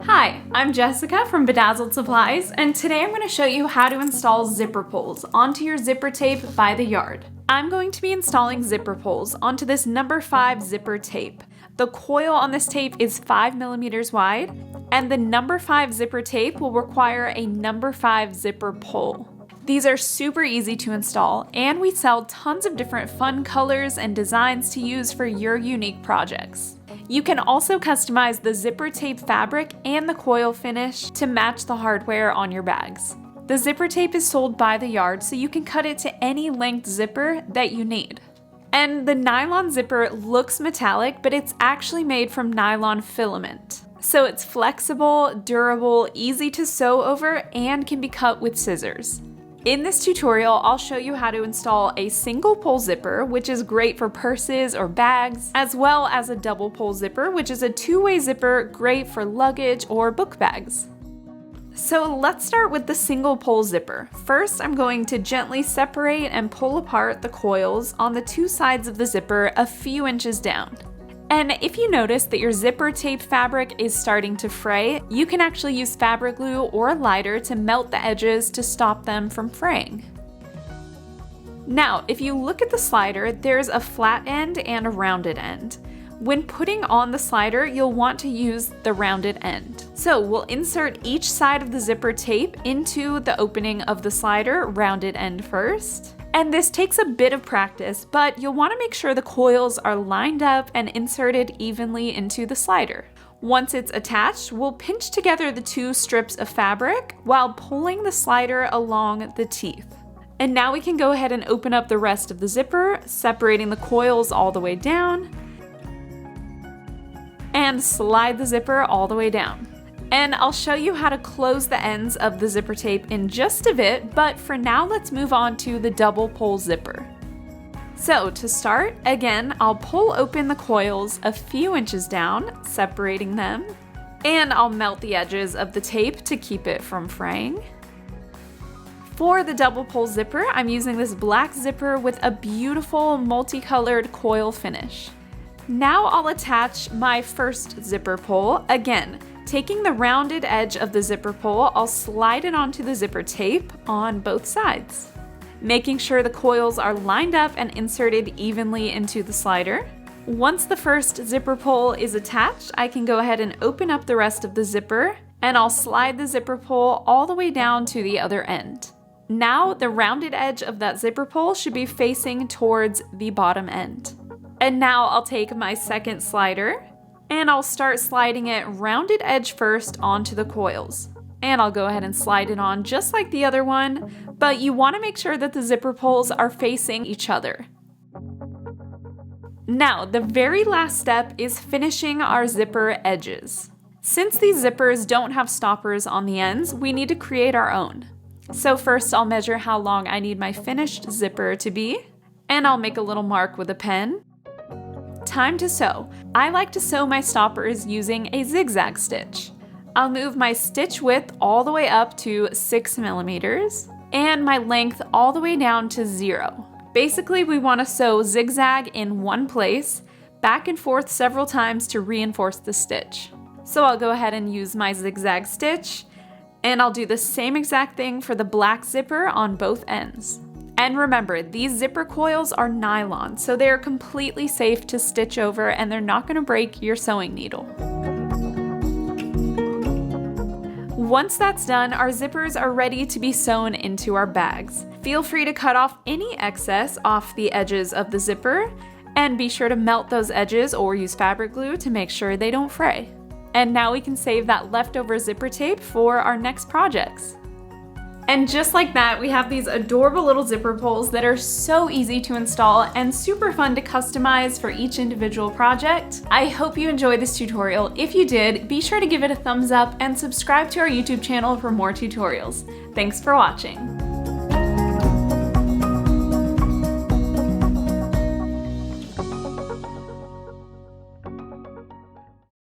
Hi, I'm Jessica from Bedazzled Supplies, and today I'm going to show you how to install zipper pulls onto your zipper tape by the yard. I'm going to be installing zipper pulls onto this number 5 zipper tape. The coil on this tape is 5 millimeters wide, and the number 5 zipper tape will require a number 5 zipper pull. These are super easy to install, and we sell tons of different fun colors and designs to use for your unique projects. You can also customize the zipper tape fabric and the coil finish to match the hardware on your bags. The zipper tape is sold by the yard, so you can cut it to any length zipper that you need. And the nylon zipper looks metallic, but it's actually made from nylon filament. So it's flexible, durable, easy to sew over, and can be cut with scissors. In this tutorial, I'll show you how to install a single pull zipper, which is great for purses or bags, as well as a double pull zipper, which is a two-way zipper great for luggage or book bags. So let's start with the single pull zipper. First, I'm going to gently separate and pull apart the coils on the two sides of the zipper a few inches down. And if you notice that your zipper tape fabric is starting to fray, you can actually use fabric glue or a lighter to melt the edges to stop them from fraying. Now, if you look at the slider, there's a flat end and a rounded end. When putting on the slider, you'll want to use the rounded end. So we'll insert each side of the zipper tape into the opening of the slider, rounded end first. And this takes a bit of practice, but you'll want to make sure the coils are lined up and inserted evenly into the slider. Once it's attached, we'll pinch together the two strips of fabric while pulling the slider along the teeth. And now we can go ahead and open up the rest of the zipper, separating the coils all the way down, and slide the zipper all the way down. And I'll show you how to close the ends of the zipper tape in just a bit, but for now let's move on to the double pull zipper. So to start, again, I'll pull open the coils a few inches down, separating them, and I'll melt the edges of the tape to keep it from fraying. For the double pull zipper, I'm using this black zipper with a beautiful multicolored coil finish. Now I'll attach my first zipper pull. Again, taking the rounded edge of the zipper pull, I'll slide it onto the zipper tape on both sides, making sure the coils are lined up and inserted evenly into the slider. Once the first zipper pull is attached, I can go ahead and open up the rest of the zipper, and I'll slide the zipper pull all the way down to the other end. Now the rounded edge of that zipper pull should be facing towards the bottom end. And now I'll take my second slider, and I'll start sliding it rounded edge first onto the coils. And I'll go ahead and slide it on just like the other one, but you want to make sure that the zipper pulls are facing each other. Now, the very last step is finishing our zipper edges. Since these zippers don't have stoppers on the ends, we need to create our own. So first I'll measure how long I need my finished zipper to be, and I'll make a little mark with a pen. Time to sew. I like to sew my stoppers using a zigzag stitch. I'll move my stitch width all the way up to 6 millimeters and my length all the way down to 0. Basically, we want to sew zigzag in one place, back and forth several times to reinforce the stitch. So I'll go ahead and use my zigzag stitch, and I'll do the same exact thing for the black zipper on both ends. And remember, these zipper coils are nylon, so they're completely safe to stitch over and they're not going to break your sewing needle. Once that's done, our zippers are ready to be sewn into our bags. Feel free to cut off any excess off the edges of the zipper, and be sure to melt those edges or use fabric glue to make sure they don't fray. And now we can save that leftover zipper tape for our next projects. And just like that, we have these adorable little zipper pulls that are so easy to install and super fun to customize for each individual project. I hope you enjoyed this tutorial. If you did, be sure to give it a thumbs up and subscribe to our YouTube channel for more tutorials. Thanks for watching.